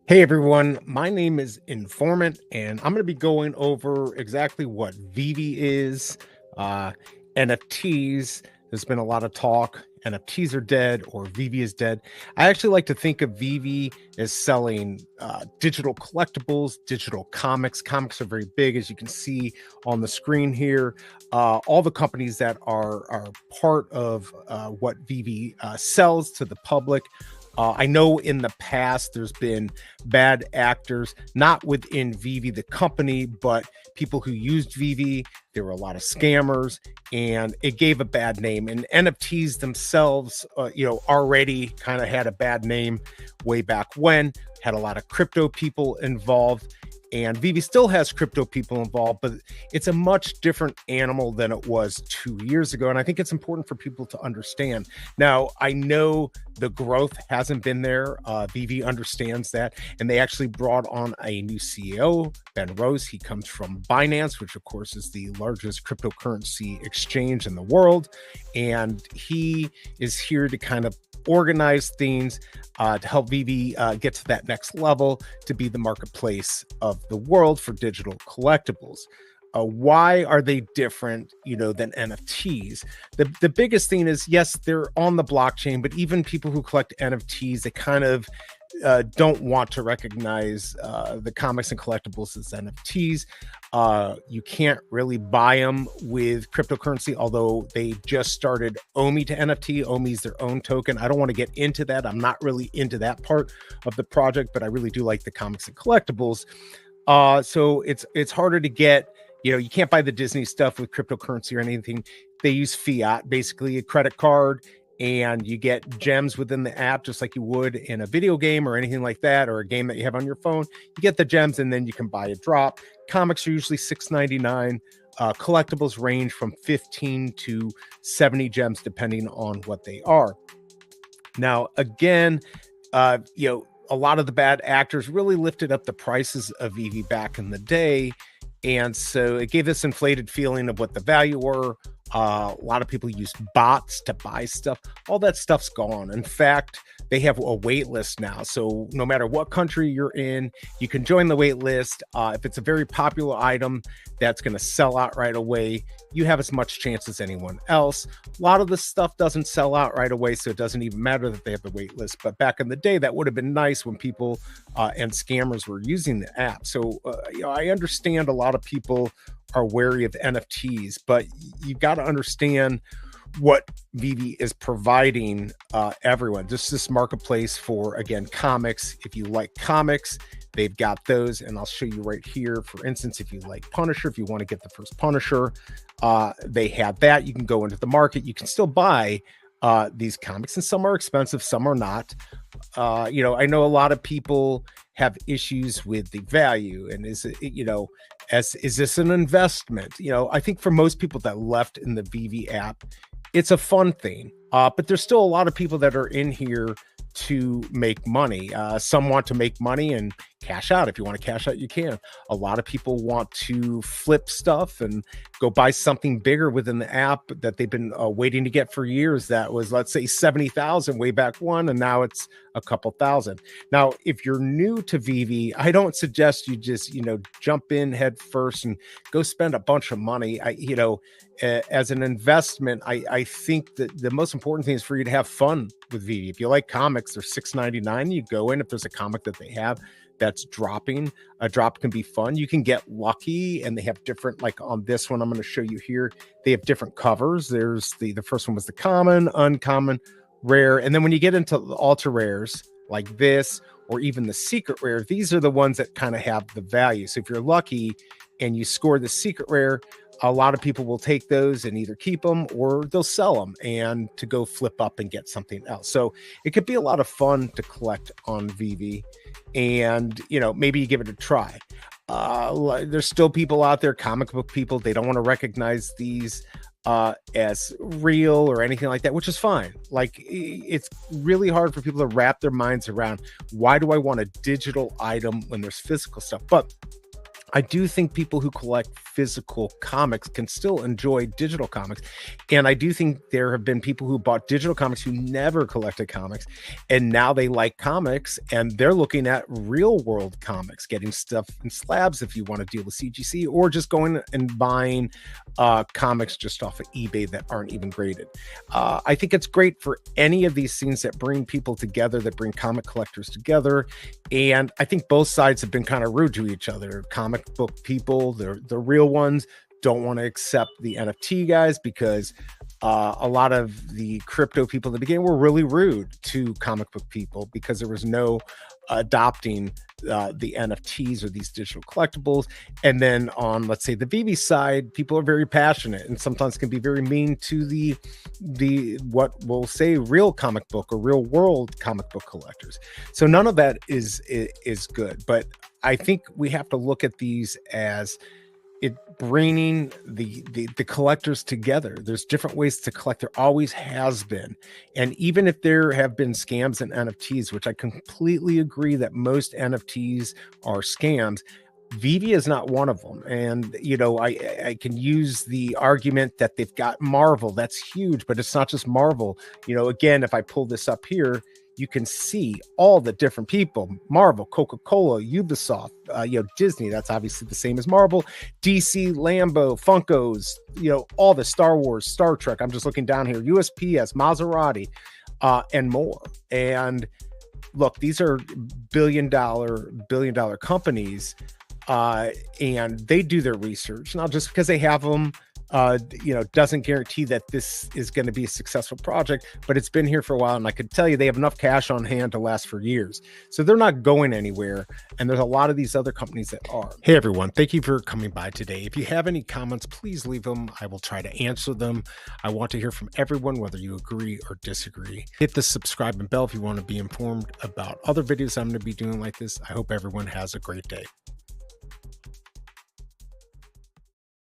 Hey everyone, my name is Informant, and I'm going to be going over exactly what Veve is, uh, NFTs. There's been a lot of talk. NFTs are dead, or Veve is dead. I actually like to think of Veve as selling digital collectibles, digital comics. Comics are very big, as you can see on the screen here. All the companies that are part of what Veve sells to the public. I know in the past there's been bad actors, not within Veve, the company, but people who used Veve. There were a lot of scammers, and it gave a bad name. And NFTs themselves, already kind of had a bad name way back when, had a lot of crypto people involved. And Veve still has crypto people involved, but it's a much different animal than it was 2 years ago. And I think it's important for people to understand. Now, I know the growth hasn't been there. Veve understands that. And they actually brought on a new CEO, Ben Rose. He comes from Binance, which, of course, is the largest cryptocurrency exchange in the world. And he is here to kind of organize things to help Veve get to that next level, to be the marketplace of the world for digital collectibles. Why are they different, than NFTs? The biggest thing is, yes, they're on the blockchain, but even people who collect NFTs, they kind of don't want to recognize the comics and collectibles as NFTs. You can't really buy them with cryptocurrency, although they just started OMI to NFT. OMI is their own token. I don't want to get into that. I'm not really into that part of the project, but I really do like the comics and collectibles. So it's harder to get. You can't buy the Disney stuff with cryptocurrency or anything. They use fiat, basically a credit card, and you get gems within the app, just like you would in a video game or anything like that, or a game that you have on your phone. You get the gems, and then you can buy a drop. Comics are usually $6.99. Collectibles range from 15 to 70 gems, depending on what they are. Now, again, a lot of the bad actors really lifted up the prices of Veve back in the day. And so it gave this inflated feeling of what the value were. A lot of people use bots to buy stuff. All that stuff's gone. In fact, they have a wait list now. So no matter what country you're in, you can join the wait list. If it's a very popular item that's going to sell out right away, you have as much chance as anyone else. A lot of the stuff doesn't sell out right away, so it doesn't even matter that they have the wait list. But back in the day, that would have been nice when people and scammers were using the app. So I understand a lot of people are wary of NFTs, but you got to understand what Veve is providing everyone. This marketplace for, again, comics. If you like comics, they've got those, and I'll show you right here. For instance, if you like Punisher, if you want to get the first Punisher, they have that. You can go into the market. You can still buy these comics, and some are expensive, some are not. I know a lot of people have issues with the value, and is this an investment? I think for most people that left in the Veve app, it's a fun thing, but there's still a lot of people that are in here to make money. Some want to make money and cash out. If you want to cash out, you can. A lot of people want to flip stuff and go buy something bigger within the app that they've been waiting to get for years. That was, let's say, 70,000 way back when, and now it's a couple thousand. Now, if you're new to Veve, I don't suggest you just, jump in head first and go spend a bunch of money. As an investment, I think that the most important thing is for you to have fun with Veve. If you like comics, they're $6.99. You go in. If there's a comic that they have that's dropping, a drop can be fun. You can get lucky, and they have different, like on this one I'm going to show you here, they have different covers. There's the first one was the common, uncommon, rare, and then when you get into the ultra rares like this, or even the secret rare, these are the ones that kind of have the value. So if you're lucky and you score the secret rare, a lot of people will take those and either keep them or they'll sell them and to go flip up and get something else. So it could be a lot of fun to collect on Veve, and maybe you give it a try. There's still people out there, comic book people, they don't want to recognize these as real or anything like that, which is fine. Like, it's really hard for people to wrap their minds around, why do I want a digital item when there's physical stuff? But I do think people who collect physical comics can still enjoy digital comics. And I do think there have been people who bought digital comics who never collected comics. And now they like comics and they're looking at real world comics, getting stuff in slabs if you want to deal with CGC, or just going and buying comics just off of eBay that aren't even graded. I think it's great for any of these things that bring people together, that bring comic collectors together. And I think both sides have been kind of rude to each other. Comic book people, the real ones, don't want to accept the NFT guys because a lot of the crypto people in the beginning were really rude to comic book people because there was no adopting the NFTs or these digital collectibles. And then on, let's say, the Veve side, people are very passionate and sometimes can be very mean to the what we'll say real comic book or real world comic book collectors. So none of that is good. But I think we have to look at these as it bringing the collectors together. There's different ways to collect. There always has been. And even if there have been scams in NFTs, which I completely agree that most NFTs are scams, Veve is not one of them. And, you know, I can use the argument that they've got Marvel. That's huge, but it's not just Marvel. You know, again, if I pull this up here, you can see all the different people: Marvel, Coca-Cola, Ubisoft, Disney. That's obviously the same as Marvel, DC, Lambo, Funkos, all the Star Wars, Star Trek. I'm just looking down here, USPS, Maserati, and more. And look, these are billion dollar companies, and they do their research. Now, just because they have them, doesn't guarantee that this is going to be a successful project, but it's been here for a while. And I could tell you they have enough cash on hand to last for years. So they're not going anywhere. And there's a lot of these other companies that are. Hey, everyone. Thank you for coming by today. If you have any comments, please leave them. I will try to answer them. I want to hear from everyone, whether you agree or disagree. Hit the subscribe and bell if you want to be informed about other videos I'm going to be doing like this. I hope everyone has a great day.